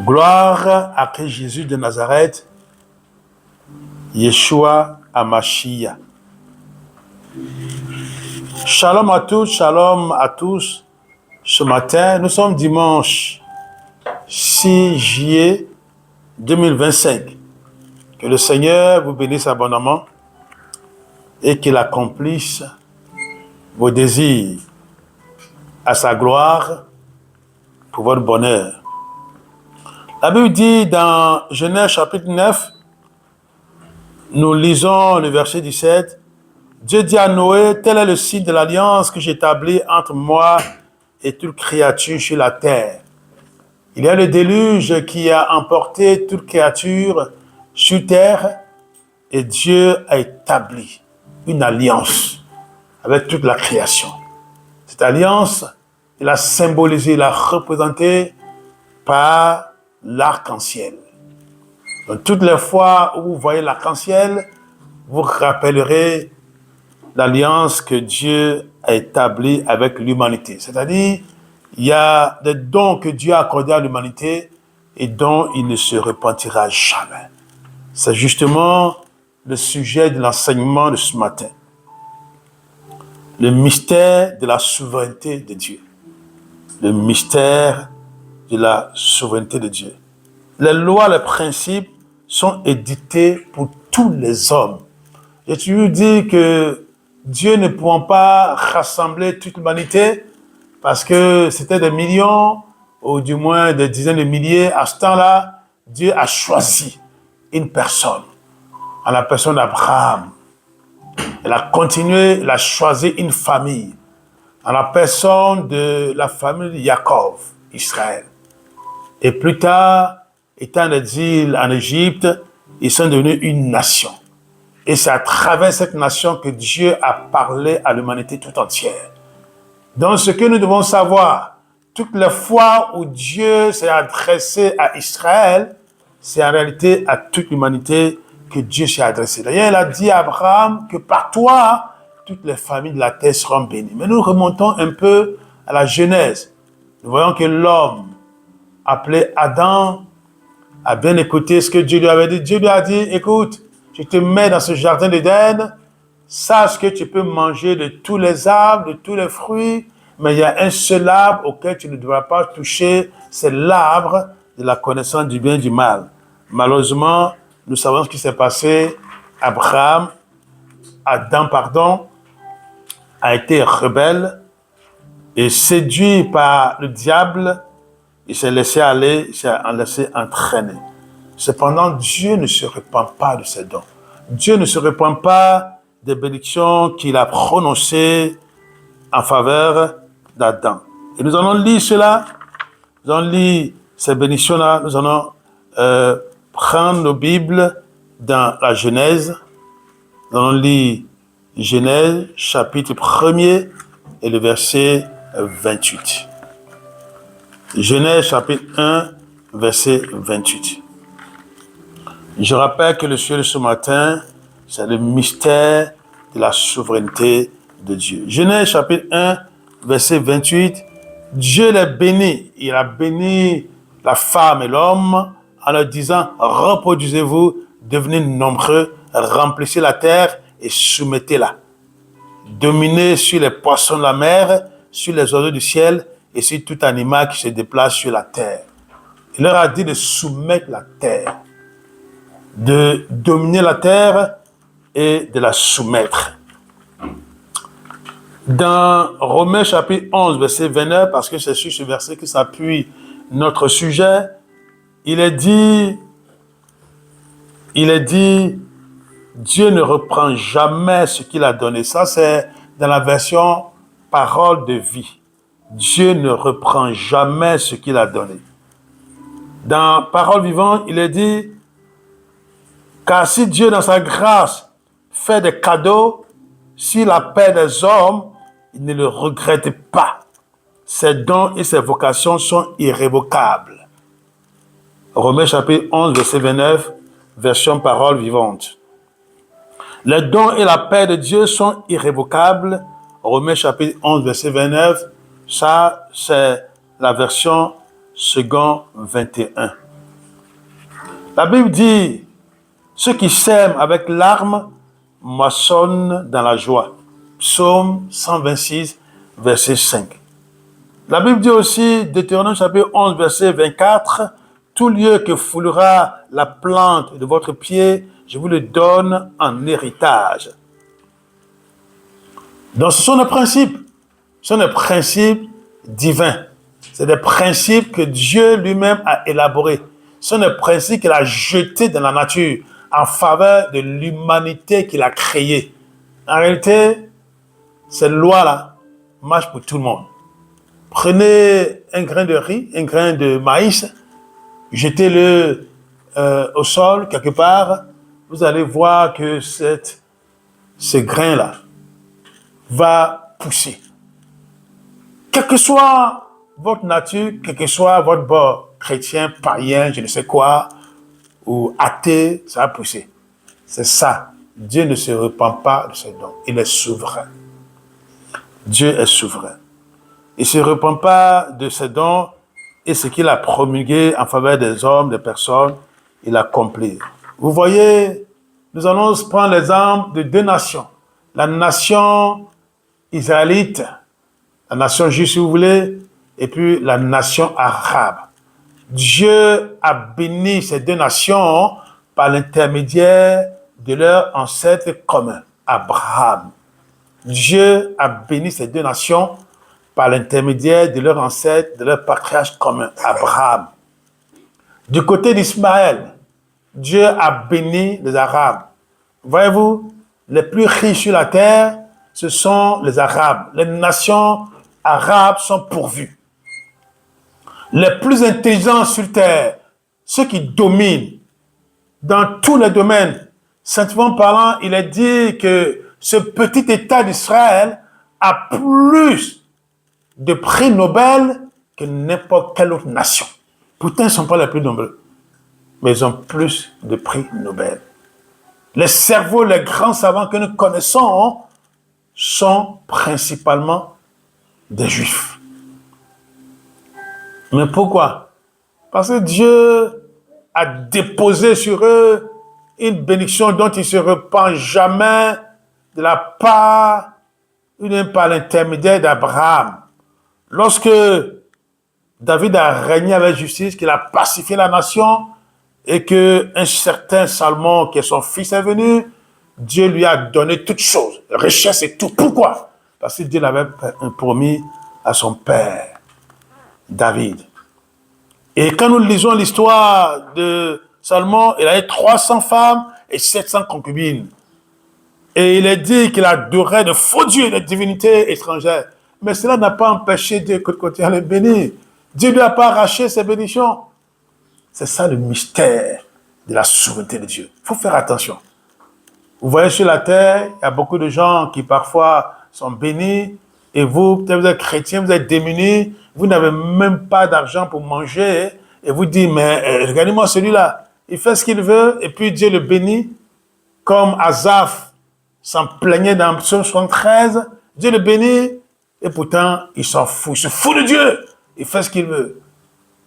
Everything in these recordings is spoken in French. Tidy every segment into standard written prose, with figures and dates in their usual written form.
Gloire à Christ Jésus de Nazareth, Yeshua HaMashiach. Shalom à tous, shalom à tous. Ce matin, nous sommes dimanche 6 juillet 2025. Que le Seigneur vous bénisse abondamment et qu'il accomplisse vos désirs à sa gloire pour votre bonheur. La Bible dit dans Genèse chapitre 9, nous lisons le verset 17, Dieu dit à Noé, tel est le signe de l'alliance que j'établis entre moi et toute créature sur la terre. Il y a le déluge qui a emporté toute créature sur terre et Dieu a établi une alliance avec toute la création. Cette alliance, il a symbolisé, il a représenté par l'arc-en-ciel. Donc, toutes les fois où vous voyez l'arc-en-ciel, vous rappellerez l'alliance que Dieu a établie avec l'humanité. C'est-à-dire, il y a des dons que Dieu a accordés à l'humanité et dont il ne se repentira jamais. C'est justement le sujet de l'enseignement de ce matin. Le mystère de la souveraineté de Dieu. Le mystère de la souveraineté de Dieu. Les lois, les principes sont édités pour tous les hommes. J'ai toujours dit que Dieu ne pourra pas rassembler toute l'humanité parce que c'était des millions ou du moins des dizaines de milliers. À ce temps-là, Dieu a choisi une personne, en la personne d'Abraham. Il a continué, il a choisi une famille, en la personne de la famille de Jacob, Israël. Et plus tard, étant en exil en Égypte, ils sont devenus une nation. Et c'est à travers cette nation que Dieu a parlé à l'humanité tout entière. Donc ce que nous devons savoir, toutes les fois où Dieu s'est adressé à Israël, c'est en réalité à toute l'humanité que Dieu s'est adressé. D'ailleurs, il a dit à Abraham que par toi, toutes les familles de la terre seront bénies. Mais nous remontons un peu à la Genèse. Nous voyons que l'homme, appelé Adam, a bien écouté ce que Dieu lui avait dit. Dieu lui a dit, écoute, je te mets dans ce jardin d'Éden, sache que tu peux manger de tous les arbres, de tous les fruits, mais il y a un seul arbre auquel tu ne devras pas toucher, c'est l'arbre de la connaissance du bien et du mal. Malheureusement, nous savons ce qui s'est passé. Adam, a été rebelle et séduit par le diable. Il s'est laissé aller, il s'est laissé entraîner. Cependant, Dieu ne se repent pas de ses dons. Dieu ne se repent pas des bénédictions qu'il a prononcées en faveur d'Adam. Et nous allons lire cela, nous allons lire ces bénédictions-là, nous allons prendre nos Bibles dans la Genèse. Nous allons lire Genèse, chapitre 1er et le verset 28. Genèse chapitre 1, verset 28. Je rappelle que le sujet de ce matin, c'est le mystère de la souveraineté de Dieu. Genèse chapitre 1, verset 28. Dieu les bénit. Il a béni la femme et l'homme en leur disant, reproduisez-vous, devenez nombreux, remplissez la terre et soumettez-la. Dominez sur les poissons de la mer, sur les oiseaux du ciel, et sur tout animal qui se déplace sur la terre. Il leur a dit de soumettre la terre, de dominer la terre et de la soumettre. Dans Romains chapitre 11, verset 29, parce que c'est sur ce verset que s'appuie notre sujet, il est dit, Dieu ne reprend jamais ce qu'il a donné. Ça, c'est dans la version parole de vie. Dieu ne reprend jamais ce qu'il a donné. Dans Parole vivante, il est dit, car si Dieu, dans sa grâce, fait des cadeaux, s'il appelle des hommes, il ne le regrette pas. Ses dons et ses vocations sont irrévocables. Romains chapitre 11, verset 29, version Parole vivante. Les dons et la paix de Dieu sont irrévocables. Romains chapitre 11, verset 29, ça c'est la version second 21. La Bible dit, ceux qui sèment avec larmes moissonnent dans la joie. Psaume 126, verset 5. La Bible dit aussi, Deutéronome chapitre 11, verset 24, tout lieu que foulera la plante de votre pied, je vous le donne en héritage. Donc ce sont des principes. Ce sont des principes divins. C'est des principes que Dieu lui-même a élaborés. Ce sont des principes qu'il a jetés dans la nature en faveur de l'humanité qu'il a créée. En réalité, ces lois-là marchent pour tout le monde. Prenez un grain de riz, un grain de maïs, jetez-le au sol quelque part. Vous allez voir que ce grain-là va pousser. Quelle que soit votre nature, quel que soit votre bord, chrétien, païen, je ne sais quoi, ou athée, ça va pousser. C'est ça. Dieu ne se repent pas de ses dons. Il est souverain. Dieu est souverain. Il ne se repent pas de ses dons et ce qu'il a promulgué en faveur des hommes, des personnes, il accomplit. Vous voyez, nous allons prendre l'exemple de deux nations. La nation israélite, la nation juive si vous voulez, et puis la nation arabe. Dieu a béni ces deux nations par l'intermédiaire de leur ancêtre commun, Abraham. Dieu a béni ces deux nations par l'intermédiaire de leur ancêtre, de leur patriarche commun, Abraham. Du côté d'Ismaël, Dieu a béni les Arabes. Voyez-vous, les plus riches sur la terre, ce sont les Arabes. Les nations arabes sont pourvues. Les plus intelligents sur terre, ceux qui dominent dans tous les domaines, scientifiquement parlant, il est dit que ce petit État d'Israël a plus de prix Nobel que n'importe quelle autre nation. Pourtant, ils ne sont pas les plus nombreux, mais ils ont plus de prix Nobel. Les cerveaux, les grands savants que nous connaissons sont principalement des Juifs. Mais pourquoi? Parce que Dieu a déposé sur eux une bénédiction dont il ne se repent jamais de la part, par l'intermédiaire d'Abraham. Lorsque David a régné avec justice, qu'il a pacifié la nation et qu'un certain Salomon, qui est son fils, est venu, Dieu lui a donné toutes choses, richesse et tout. Pourquoi? Parce que Dieu l'avait promis à son père, David. Et quand nous lisons l'histoire de Salomon, il avait 300 femmes et 700 concubines. Et il est dit qu'il adorait de faux dieux, des divinités étrangères. Mais cela n'a pas empêché Dieu de continuer à les bénir. Dieu ne lui a pas arraché ses bénédictions. C'est ça le mystère de la souveraineté de Dieu. Il faut faire attention. Vous voyez sur la terre, il y a beaucoup de gens qui parfois sont bénis. Et vous, peut-être vous êtes chrétien, vous êtes démunis, vous n'avez même pas d'argent pour manger. Et vous dites, mais regardez-moi celui-là, il fait ce qu'il veut, et puis Dieu le bénit. Comme Asaph s'en plaignait dans Psaume 73, Dieu le bénit, et pourtant il s'en fout, il se fout de Dieu. Il fait ce qu'il veut.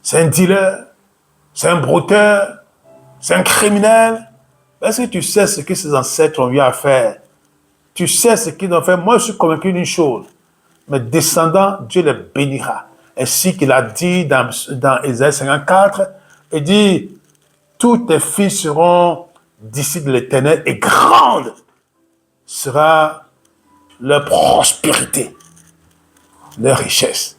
C'est un dealer, c'est un brouteur, c'est un criminel. Est-ce que tu sais ce que ses ancêtres ont eu à faire? Tu sais ce qu'ils ont fait? Moi, je suis convaincu d'une chose. Mes descendants, Dieu les bénira. Ainsi qu'il a dit dans Ésaïe 54, il dit, tous tes fils seront disciples de l'Éternel et grande sera leur prospérité, leur richesse.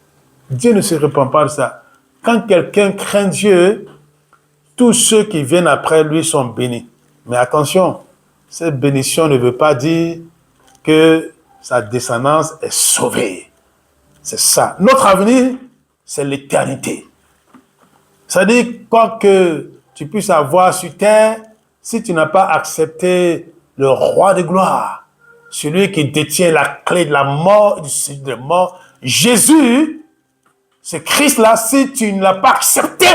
Dieu ne se repent pas de ça. Quand quelqu'un craint Dieu, tous ceux qui viennent après lui sont bénis. Mais attention, cette bénédiction ne veut pas dire que sa descendance est sauvée. C'est ça. Notre avenir, c'est l'éternité. C'est-à-dire, quoi que tu puisses avoir sur terre, si tu n'as pas accepté le roi de gloire, celui qui détient la clé de la mort et du séjour de la mort, Jésus, ce Christ-là, si tu ne l'as pas accepté,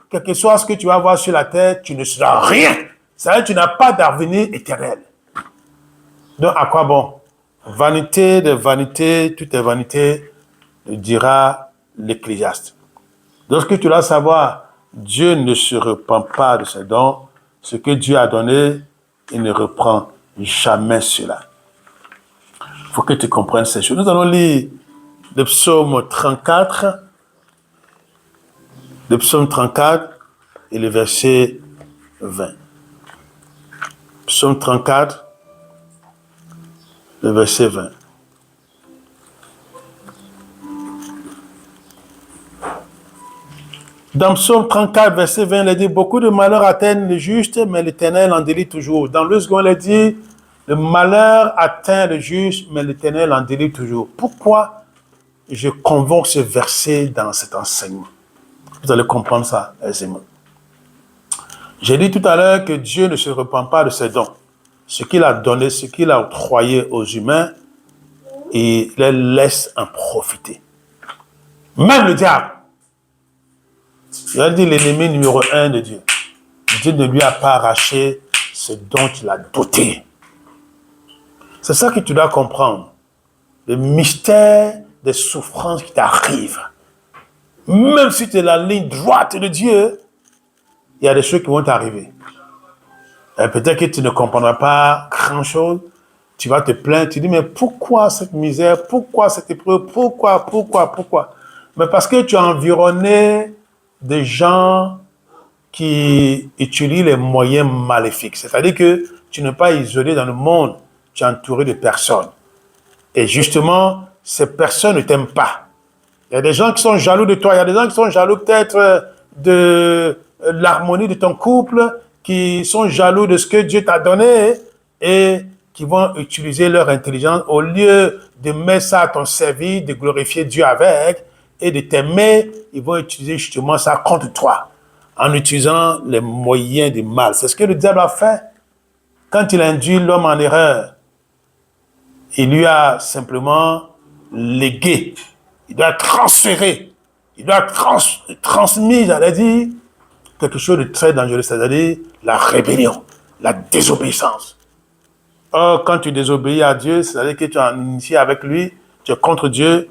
quel que soit ce que tu vas avoir sur la terre, tu ne seras rien. C'est-à-dire que tu n'as pas d'avenir éternel. Donc, à quoi bon? Vanité de vanité, tout est vanité, dira l'Ecclésiaste. Donc, ce que tu dois savoir, Dieu ne se repent pas de ses dons. Ce que Dieu a donné, il ne reprend jamais cela. Il faut que tu comprennes ces choses. Nous allons lire le psaume 34, et le verset 20. Psaume 34, le verset 20. Dans Psaume 34, verset 20, il est dit, beaucoup de malheurs atteignent le juste, mais l'Éternel en délivre toujours. Dans le second, il est dit, le malheur atteint le juste, mais l'Éternel en délivre toujours. Pourquoi je convoque ce verset dans cet enseignement? Vous allez comprendre ça aisément. J'ai dit tout à l'heure que Dieu ne se repent pas de ses dons. Ce qu'il a donné, ce qu'il a octroyé aux humains, il les laisse en profiter. Même le diable. Il a dit l'ennemi numéro 1 de Dieu. Dieu ne lui a pas arraché ce dont il a doté. C'est ça que tu dois comprendre. Le mystère des souffrances qui t'arrivent. Même si tu es la ligne droite de Dieu, il y a des choses qui vont t'arriver. Et peut-être que tu ne comprendras pas grand-chose. Tu vas te plaindre. Tu dis, mais pourquoi cette misère? Pourquoi cette épreuve? Pourquoi? Mais parce que tu es environné des gens qui utilisent les moyens maléfiques. C'est-à-dire que tu n'es pas isolé dans le monde. Tu es entouré de personnes. Et justement, ces personnes ne t'aiment pas. Il y a des gens qui sont jaloux de toi. Il y a des gens qui sont jaloux peut-être de l'harmonie de ton couple, qui sont jaloux de ce que Dieu t'a donné et qui vont utiliser leur intelligence au lieu de mettre ça à ton service, de glorifier Dieu avec et de t'aimer, ils vont utiliser justement ça contre toi en utilisant les moyens du mal. C'est ce que le diable a fait quand il induit l'homme en erreur. Il lui a simplement légué, il doit transférer, il doit transmettre, j'allais dire, quelque chose de très dangereux, c'est-à-dire la rébellion, la désobéissance. Or, quand tu désobéis à Dieu, c'est-à-dire que tu es en initié avec lui, tu es contre Dieu,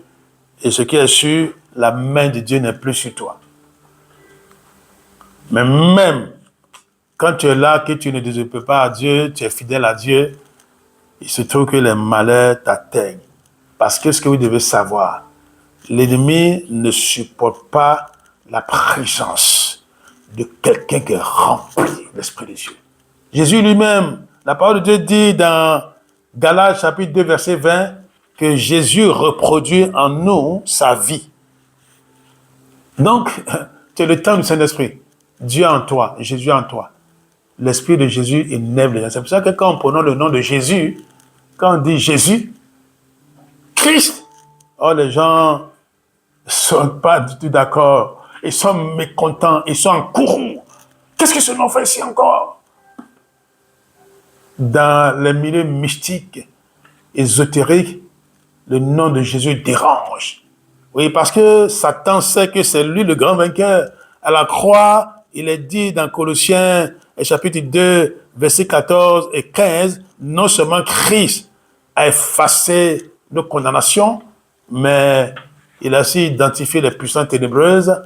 et ce qui est sûr, la main de Dieu n'est plus sur toi. Mais même quand tu es là, que tu ne désobéis pas à Dieu, tu es fidèle à Dieu, il se trouve que les malheurs t'atteignent. Parce que ce que vous devez savoir, l'ennemi ne supporte pas la présence de quelqu'un qui est rempli de l'Esprit de Dieu. Jésus lui-même, la parole de Dieu dit dans Galates chapitre 2, verset 20, que Jésus reproduit en nous sa vie. Donc, tu es le temps du Saint-Esprit. Dieu en toi, Jésus en toi. L'Esprit de Jésus énève les gens. C'est pour ça que quand on prononce le nom de Jésus, quand on dit Jésus, Christ, oh, les gens ne sont pas du tout d'accord. Ils sont mécontents, ils sont en courroux. Qu'est-ce que ce nom fait ici encore? Dans les milieux mystiques, ésotériques, le nom de Jésus dérange. Oui, parce que Satan sait que c'est lui le grand vainqueur. À la croix, il est dit dans Colossiens, chapitre 2, versets 14 et 15, non seulement Christ a effacé nos condamnations, mais il a aussi identifié les puissances ténébreuses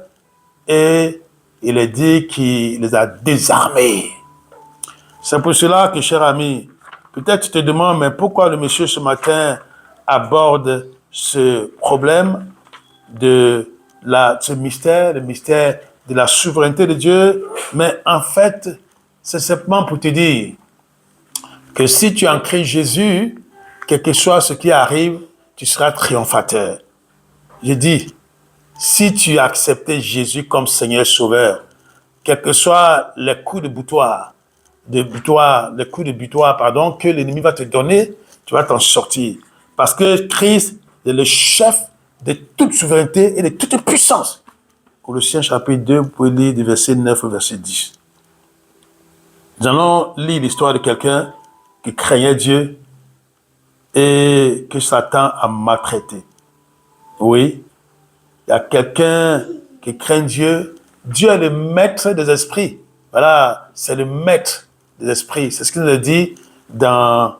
et il est dit qu'il les a désarmés. C'est pour cela que, cher ami, peut-être tu te demandes, mais pourquoi le monsieur ce matin aborde ce problème de ce mystère, le mystère de la souveraineté de Dieu, mais en fait, c'est simplement pour te dire que si tu es en Christ Jésus, quel que soit ce qui arrive, tu seras triomphateur. Je dis, si tu as accepté Jésus comme Seigneur Sauveur, quels que soient les coups de butoir, que l'ennemi va te donner, tu vas t'en sortir. Parce que Christ est le chef de toute souveraineté et de toute puissance. Colossiens chapitre 2, vous pouvez lire du verset 9 au verset 10. Nous allons lire l'histoire de quelqu'un qui craignait Dieu et que Satan a maltraité. Oui, il y a quelqu'un qui craint Dieu. Dieu est le maître des esprits. Voilà, c'est le maître des esprits. C'est ce qu'il nous a dit dans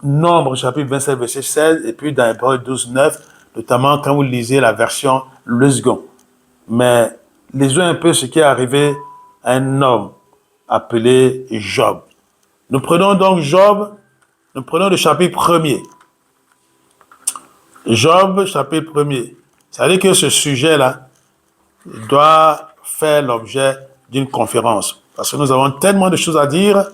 Nombre chapitre 27, verset 16, et puis dans Hébreux 12, 9, notamment quand vous lisez la version Le Second. Mais lisons un peu ce qui est arrivé à un homme appelé Job. Nous prenons donc Job, nous prenons le chapitre 1er. Job, chapitre 1er. Ça veut dire que ce sujet-là doit faire l'objet d'une conférence. Parce que nous avons tellement de choses à dire,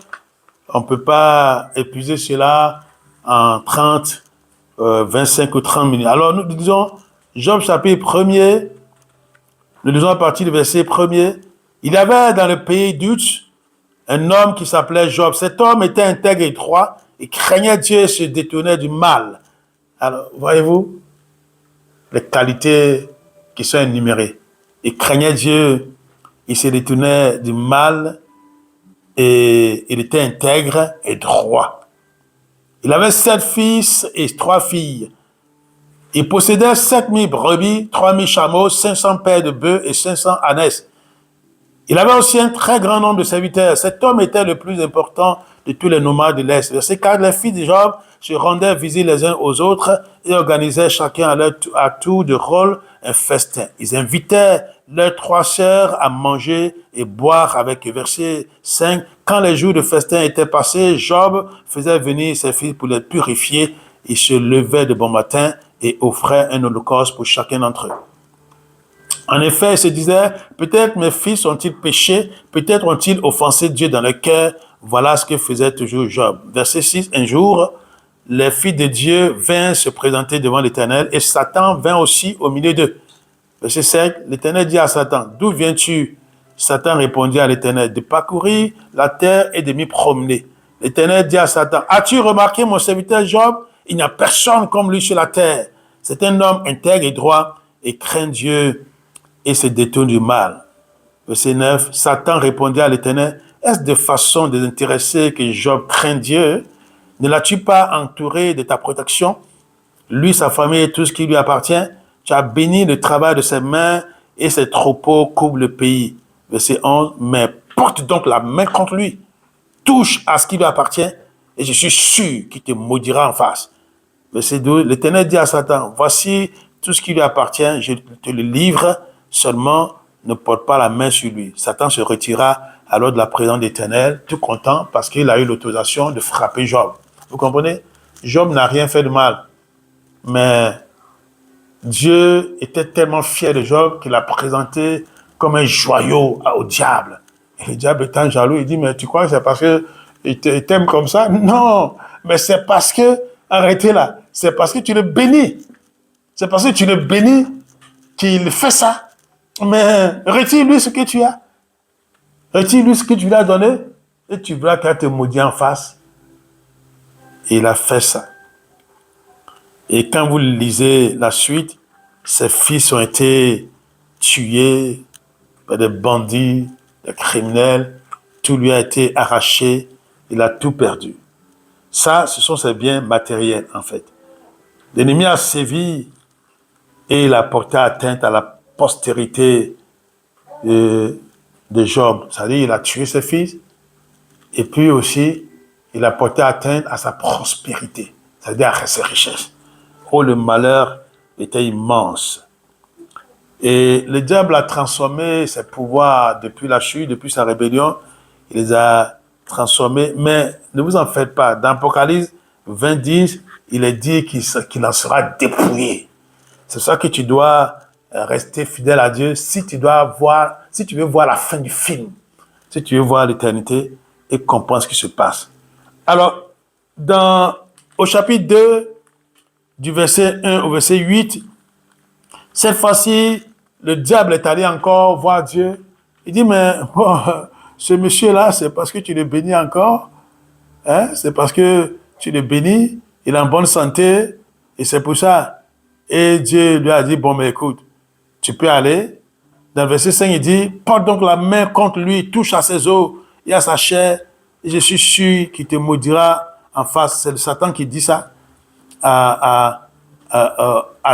on ne peut pas épuiser cela en 30, 25 ou 30 minutes. Alors nous disons, Job chapitre 1er, nous lisons à partir du verset 1er. Il y avait dans le pays d'Uz un homme qui s'appelait Job. Cet homme était intègre et droit, il craignait Dieu et se détournait du mal. Alors, voyez-vous, les qualités qui sont énumérées. Il craignait Dieu, il se détournait du mal et il était intègre et droit. Il avait 7 fils et 3 filles. Il possédait 7000 brebis, 3000 chameaux, 500 paires de bœufs et 500 ânesses. Il avait aussi un très grand nombre de serviteurs. Cet homme était le plus important de tous les nomades de l'Est. Verset 4, les fils de Job se rendaient visite les uns aux autres et organisaient chacun à tour de rôle un festin. Ils invitaient leurs 3 sœurs à manger et boire avec eux. Verset 5, quand les jours de festin étaient passés, Job faisait venir ses fils pour les purifier. Il se levait de bon matin et offrait un holocauste pour chacun d'entre eux. En effet, il se disait, peut-être mes fils ont-ils péché, peut-être ont-ils offensé Dieu dans leur cœur. Voilà ce que faisait toujours Job. Verset 6, un jour, les fils de Dieu vinrent se présenter devant l'Éternel et Satan vint aussi au milieu d'eux. Verset 7, l'Éternel dit à Satan, d'où viens-tu? Satan répondit à l'Éternel, de parcourir la terre et de m'y promener. L'Éternel dit à Satan, as-tu remarqué mon serviteur Job? Il n'y a personne comme lui sur la terre. C'est un homme intègre et droit et craint Dieu et se détourne du mal. Verset 9, Satan répondit à l'Éternel, est-ce de façon désintéressée que Job craint Dieu? Ne l'as-tu pas entouré de ta protection? Lui, sa famille et tout ce qui lui appartient. Tu as béni le travail de ses mains et ses troupeaux couvrent le pays. Verset 11, mais porte donc la main contre lui, touche à ce qui lui appartient et je suis sûr qu'il te maudira en face. Verset 12, l'Éternel dit à Satan, voici tout ce qui lui appartient, je te le livre, seulement ne porte pas la main sur lui. Satan se retira alors de la présence de l'Éternel, tout content parce qu'il a eu l'autorisation de frapper Job. Vous comprenez? Job n'a rien fait de mal, mais Dieu était tellement fier de Job qu'il l'a présenté comme un joyau au diable. Et le diable étant jaloux, il dit, mais tu crois que c'est parce qu'il t'aime comme ça? Non, mais c'est parce que, arrêtez là, c'est parce que tu le bénis. C'est parce que tu le bénis qu'il fait ça. Mais retire-lui ce que tu as. Retire-lui ce que tu lui as donné et tu verras qu'il te maudit en face. Et il a fait ça. Et quand vous lisez la suite, ses fils ont été tués par des bandits, des criminels. Tout lui a été arraché. Il a tout perdu. Ça, ce sont ses biens matériels, en fait. L'ennemi a sévi et il a porté atteinte à la postérité de Job. C'est-à-dire, il a tué ses fils et puis aussi, il a porté atteinte à sa prospérité, c'est-à-dire à ses richesses. Oh, le malheur était immense. Et le diable a transformé ses pouvoirs depuis la chute, depuis sa rébellion. Il les a transformés. Mais ne vous en faites pas. Dans Apocalypse 20, il est dit qu'il en sera dépouillé. C'est ça que tu dois rester fidèle à Dieu si tu veux voir la fin du film, si tu veux voir l'éternité et comprendre ce qui se passe. Alors, au chapitre 2, du verset 1 au verset 8, cette fois-ci, le diable est allé encore voir Dieu. Il dit, mais bon, ce monsieur-là, c'est parce que tu le bénis encore. Hein? C'est parce que tu le bénis, il est en bonne santé, et c'est pour ça. Et Dieu lui a dit, bon, mais écoute, tu peux aller. Dans le verset 5, il dit, porte donc la main contre lui, touche à ses os et à sa chair, et je suis sûr qu'il te maudira en face. C'est le Satan qui dit ça à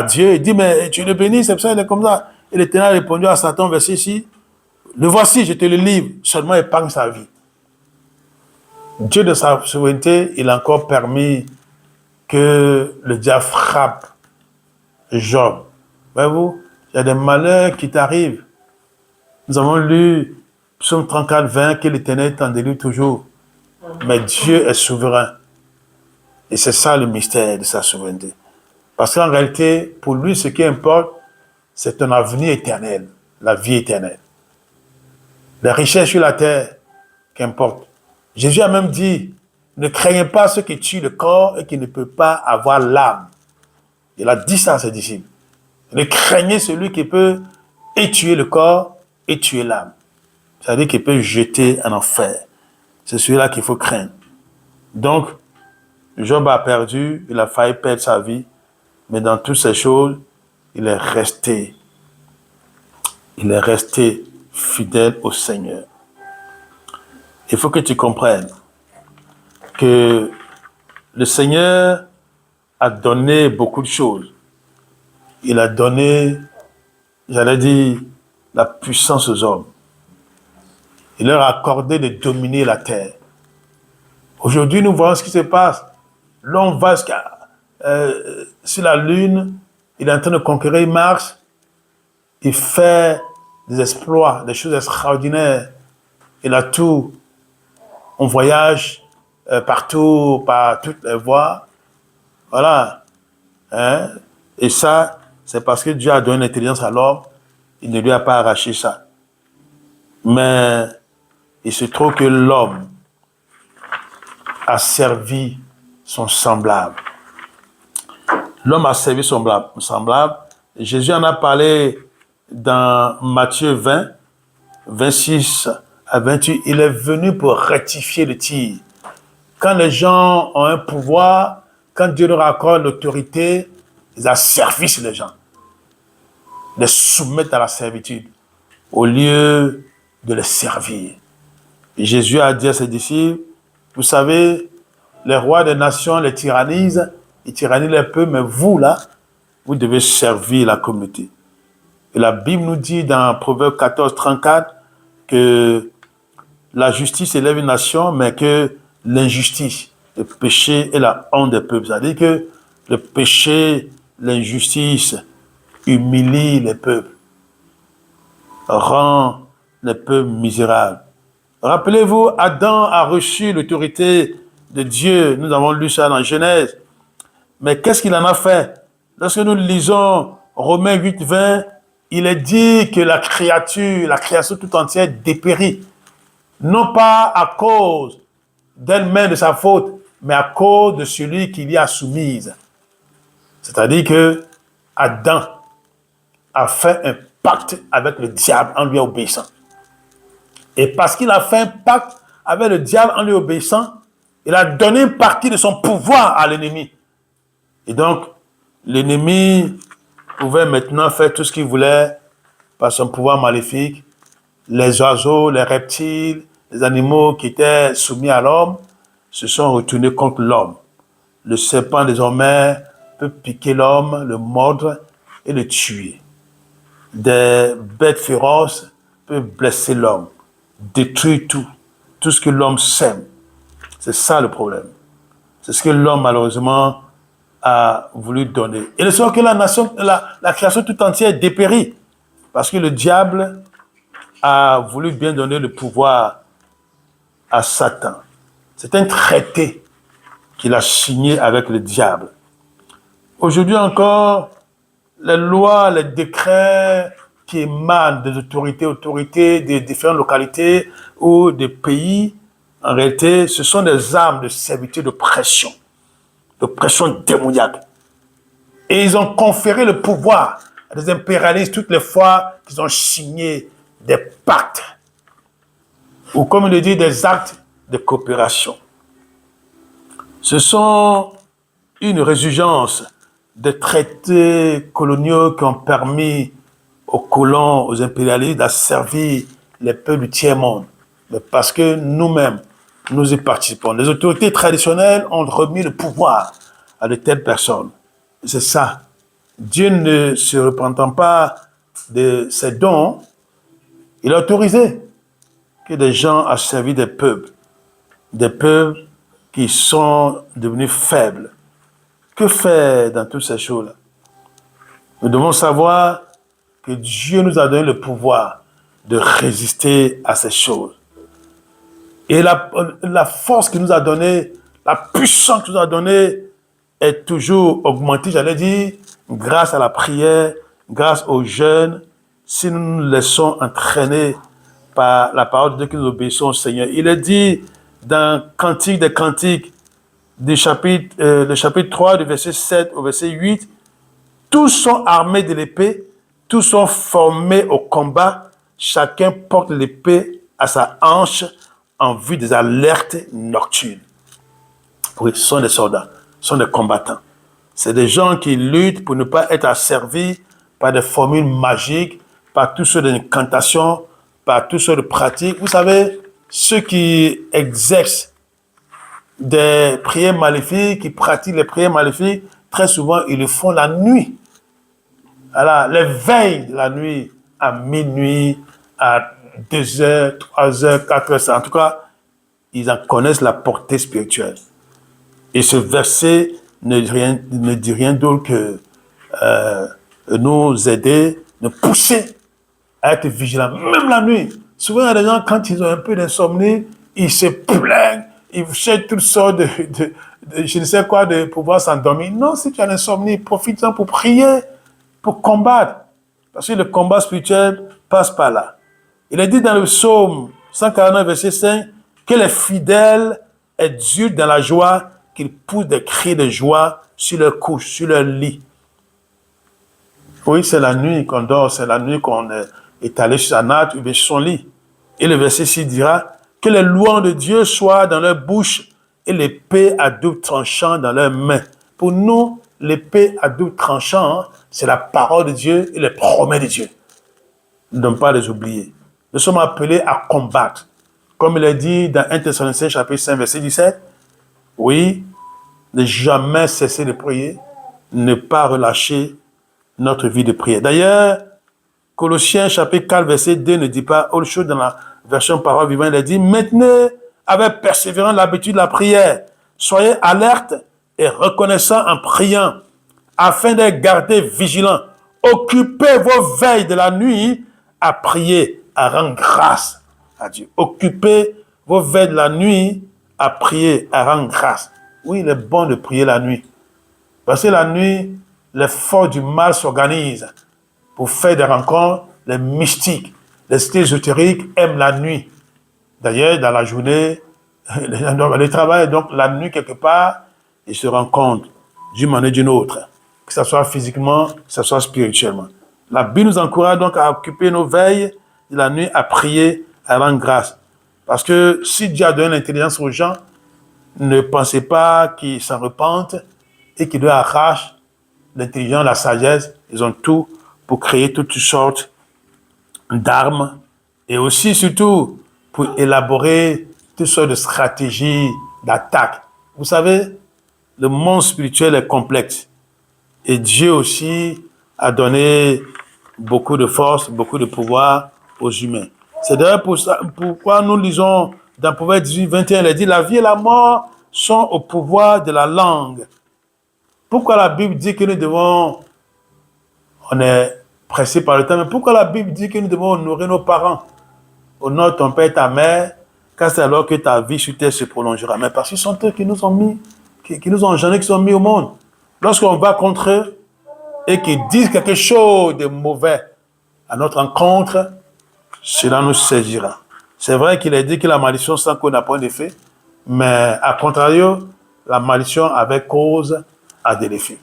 Dieu. Il dit, mais tu le bénis, c'est pour ça qu'il est comme ça. Et l'Éternel a répondu à Satan, verset 6, le voici, je te le livre, seulement épargne sa vie. Dieu de sa souveraineté, il a encore permis que le diable frappe Job. Voyez-vous, il y a des malheurs qui t'arrivent. Nous avons lu Psaume 34, 20, que l'Éternel t'en délivre toujours. Mais Dieu est souverain. Et c'est ça le mystère de sa souveraineté. Parce qu'en réalité, pour lui, ce qui importe, c'est un avenir éternel, la vie éternelle. Les richesses sur la terre, qu'importe. Jésus a même dit, ne craignez pas ceux qui tuent le corps et qui ne peuvent pas avoir l'âme. Il a dit ça à ses disciples. Ne craignez celui qui peut et tuer le corps et tuer l'âme. C'est-à-dire qu'il peut jeter en enfer. C'est celui-là qu'il faut craindre. Donc, Job a perdu, il a failli perdre sa vie, mais dans toutes ces choses, il est resté fidèle au Seigneur. Il faut que tu comprennes que le Seigneur a donné beaucoup de choses. Il a donné, j'allais dire, la puissance aux hommes. Il leur a accordé de dominer la terre. Aujourd'hui, nous voyons ce qui se passe. L'homme va sur la Lune, il est en train de conquérir Mars, il fait des exploits, des choses extraordinaires. Il a tout. On voyage partout, par toutes les voies. Voilà. Hein? Et ça, c'est parce que Dieu a donné l'intelligence à l'homme. Il ne lui a pas arraché ça. Mais il se trouve que l'homme a servi son semblable. L'homme a servi son semblable. Jésus en a parlé dans Matthieu 20, 26 à 28. Il est venu pour rectifier le tir. Quand les gens ont un pouvoir, quand Dieu leur accorde l'autorité, ils asservissent les gens. Les soumettent à la servitude au lieu de les servir. Et Jésus a dit à ses disciples, vous savez, les rois des nations les tyrannisent, ils tyrannisent les peuples, mais vous là, vous devez servir la communauté. Et la Bible nous dit dans Proverbe 14, 34 que la justice élève une nation, mais que l'injustice, le péché et la honte des peuples. C'est-à-dire que le péché, l'injustice humilie les peuples, rend les peuples misérables. Rappelez-vous, Adam a reçu l'autorité de Dieu. Nous avons lu ça dans Genèse. Mais qu'est-ce qu'il en a fait? Lorsque nous lisons Romains 8, 20, il est dit que la création tout entière dépérit. Non pas à cause d'elle-même, de sa faute, mais à cause de celui qui l'y a soumise. C'est-à-dire que Adam a fait un pacte avec le diable en lui obéissant. Et parce qu'il a fait un pacte avec le diable en lui obéissant, il a donné une partie de son pouvoir à l'ennemi. Et donc, l'ennemi pouvait maintenant faire tout ce qu'il voulait par son pouvoir maléfique. Les oiseaux, les reptiles, les animaux qui étaient soumis à l'homme se sont retournés contre l'homme. Le serpent, désormais, peut piquer l'homme, le mordre et le tuer. Des bêtes féroces peuvent blesser l'homme, détruire tout ce que l'homme sème. C'est ça le problème. C'est ce que l'homme, malheureusement, a voulu donner. Et le soir que la création tout entière dépérit, parce que le diable a voulu bien donner le pouvoir à Satan. C'est un traité qu'il a signé avec le diable. Aujourd'hui encore, les lois, les décrets qui émanent des autorités des différentes localités ou des pays, en réalité, ce sont des armes de servitude, d'oppression démoniaque. Et ils ont conféré le pouvoir à des impérialistes toutes les fois qu'ils ont signé des pactes, ou comme il le dit, des actes de coopération. Ce sont une résurgence des traités coloniaux qui ont permis aux colons, aux impérialistes d'asservir les peuples du tiers-monde. Mais parce que nous-mêmes, nous y participons. Les autorités traditionnelles ont remis le pouvoir à de telles personnes. C'est ça. Dieu ne se repentant pas de ses dons, il a autorisé que des gens asservissent des peuples qui sont devenus faibles. Que faire dans toutes ces choses-là? Nous devons savoir que Dieu nous a donné le pouvoir de résister à ces choses. Et la force qu'il nous a donnée, la puissance qu'il nous a donnée est toujours augmentée, j'allais dire, grâce à la prière, grâce au jeûne, si nous nous laissons entraîner par la parole de Dieu, que nous obéissons au Seigneur. Il est dit dans Cantique des Cantiques, le chapitre 3, du verset 7 au verset 8, tous sont armés de l'épée, tous sont formés au combat, chacun porte l'épée à sa hanche en vue des alertes nocturnes. Oui, ce sont des soldats, ce sont des combattants. C'est des gens qui luttent pour ne pas être asservis par des formules magiques, par toutes sortes d'incantations, par toutes sortes de pratiques. Vous savez, ceux qui exercent des prières maléfiques, qui pratiquent les prières maléfiques, très souvent, ils le font la nuit. Alors, les veilles de la nuit, à minuit, à 2h, 3h, 4h, en tout cas, ils en connaissent la portée spirituelle. Et ce verset ne dit rien d'autre que nous aider, nous pousser à être vigilants, même la nuit. Souvent, il y a des gens, quand ils ont un peu d'insomnie, ils se plaignent, ils cherchent toutes sortes de je ne sais quoi, de pouvoir s'endormir. Non, si tu as l'insomnie, profite-en pour prier, pour combattre. Parce que le combat spirituel passe par là. Il est dit dans le psaume 149, verset 5, que les fidèles exultent dans la joie, qu'ils poussent des cris de joie sur leur couche, sur leur lit. Oui, c'est la nuit qu'on dort, c'est la nuit qu'on est allé sur sa natte ou sur son lit. Et le verset 6 dira que les louanges de Dieu soient dans leur bouche et l'épée à double tranchant dans leurs mains. Pour nous, l'épée à double tranchant, c'est la parole de Dieu et les promesses de Dieu. Ne devons pas les oublier. Nous sommes appelés à combattre. Comme il est dit dans 1 Thessaloniciens chapitre 5, verset 17, oui, ne jamais cesser de prier, ne pas relâcher notre vie de prière. D'ailleurs, Colossiens chapitre 4, verset 2 ne dit pas autre chose dans la version parole vivante, il a dit, maintenez avec persévérance l'habitude de la prière. Soyez alertes et reconnaissants en priant, afin d'être gardés vigilants. Occupez vos veilles de la nuit à prier, à rendre grâce à Dieu. Occupez vos veilles de la nuit à prier, à rendre grâce. Oui, il est bon de prier la nuit. Parce que la nuit, les forces du mal s'organisent pour faire des rencontres. Les mystiques, les cités ésotériques aiment la nuit. D'ailleurs, dans la journée, les gens doivent aller travailler. Donc, la nuit, quelque part, ils se rencontrent d'une manière ou d'une autre. Que ce soit physiquement, que ce soit spirituellement. La Bible nous encourage donc à occuper nos veilles de la nuit, à prier, à rendre grâce. Parce que si Dieu a donné l'intelligence aux gens, ne pensez pas qu'ils s'en repentent et qu'ils leur arrachent l'intelligence, la sagesse. Ils ont tout pour créer toutes sortes d'armes et aussi, surtout, pour élaborer toutes sortes de stratégies d'attaque. Vous savez, le monde spirituel est complexe. Et Dieu aussi a donné beaucoup de force, beaucoup de pouvoir aux humains. C'est d'ailleurs pourquoi nous lisons dans Proverbe 18, 21, il dit, la vie et la mort sont au pouvoir de la langue. Pourquoi la Bible dit que nous devons, on est pressé par le temps, mais pourquoi la Bible dit que nous devons honorer nos parents? Honore ton père et ta mère, car c'est alors que ta vie sur terre se prolongera. Mais parce qu'ils sont eux qui nous ont mis, qui nous ont engendrés, qui sont mis au monde. Lorsqu'on va contre eux et qu'ils disent quelque chose de mauvais à notre encontre, cela nous saisira. C'est vrai qu'il est dit que la malédiction sans cause n'a point d'effet, mais à contrario, la malédiction avec cause a de l'effet.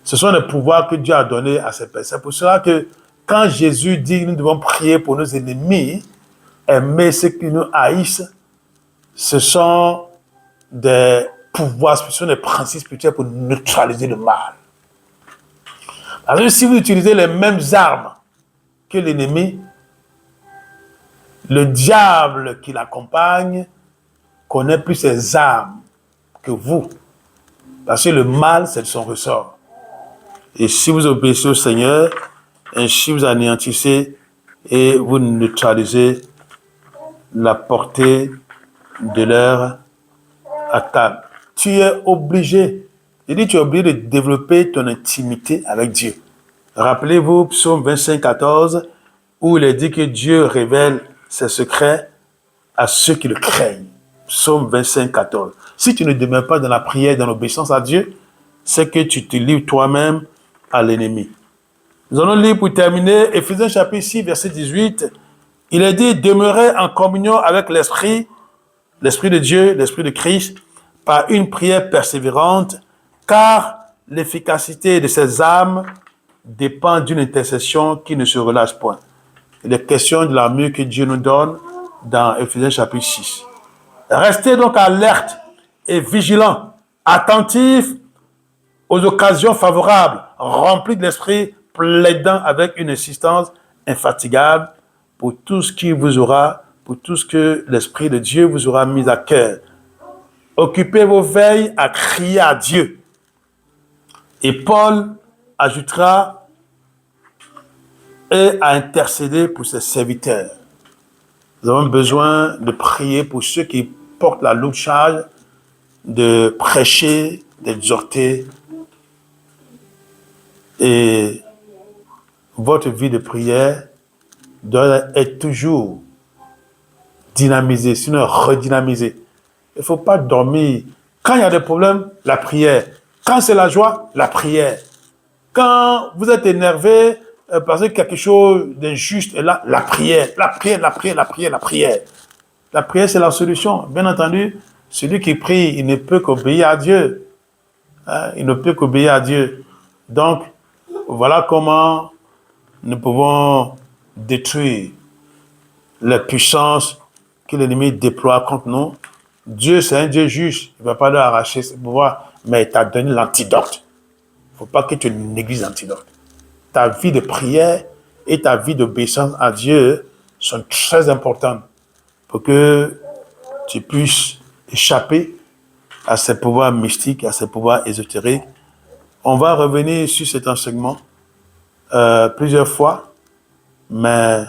Ce sont les pouvoirs que Dieu a donnés à ces personnes. C'est pour cela que quand Jésus dit que nous devons prier pour nos ennemis, aimer ceux qui nous haïssent, ce sont des pouvoirs, ce sont des principes spirituels pour neutraliser le mal. Parce que si vous utilisez les mêmes armes que l'ennemi, le diable qui l'accompagne connaît plus ses armes que vous. Parce que le mal, c'est son ressort. Et si vous obéissez au Seigneur, ainsi vous anéantissez et vous neutralisez la portée de leur attaque. Tu es obligé, tu es obligé de développer ton intimité avec Dieu. Rappelez-vous, psaume 25, 14, où il est dit que Dieu révèle ses secrets à ceux qui le craignent. Psaume 25, 14. Si tu ne demeures pas dans la prière, dans l'obéissance à Dieu, c'est que tu te livres toi-même à l'ennemi. Nous allons lire pour terminer Éphésiens chapitre 6, verset 18. Il est dit, demeurez en communion avec l'Esprit de Dieu, l'Esprit de Christ, par une prière persévérante, car l'efficacité de ces âmes dépend d'une intercession qui ne se relâche point. Il est question de l'armure que Dieu nous donne dans Éphésiens chapitre 6. Restez donc alerte et vigilants, attentifs aux occasions favorables, remplis de l'esprit, plaidant avec une insistance infatigable pour tout ce que l'Esprit de Dieu vous aura mis à cœur. Occupez vos veilles à crier à Dieu. Et Paul ajoutera et à intercéder pour ses serviteurs. Nous avons besoin de prier pour ceux qui portent la lourde charge de prêcher, d'exhorter. Et votre vie de prière doit être toujours dynamisée, sinon redynamisée. Il ne faut pas dormir. Quand il y a des problèmes, la prière. Quand c'est la joie, la prière. Quand vous êtes énervé parce que quelque chose d'injuste est là, la prière. La prière, la prière, la prière, la prière. La prière, c'est la solution. Bien entendu, celui qui prie, il ne peut qu'obéir à Dieu. Il ne peut qu'obéir à Dieu. Donc, voilà comment nous pouvons détruire les puissances que l'ennemi déploie contre nous. Dieu, c'est un Dieu juste. Il ne va pas leur arracher ses pouvoirs, mais il t'a donné l'antidote. Il ne faut pas que tu négliges l'antidote. Ta vie de prière et ta vie d'obéissance à Dieu sont très importantes pour que tu puisses échapper à ces pouvoirs mystiques, à ces pouvoirs ésotériques. On va revenir sur cet enseignement plusieurs fois, mais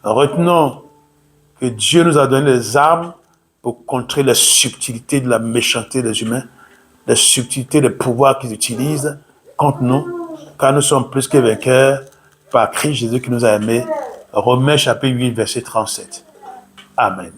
retenons que Dieu nous a donné les armes pour contrer les subtilités de la méchanceté des humains, les subtilités des pouvoirs qu'ils utilisent contre nous, car nous sommes plus que vainqueurs par Christ Jésus qui nous a aimés. Romains chapitre 8, verset 37. Amen.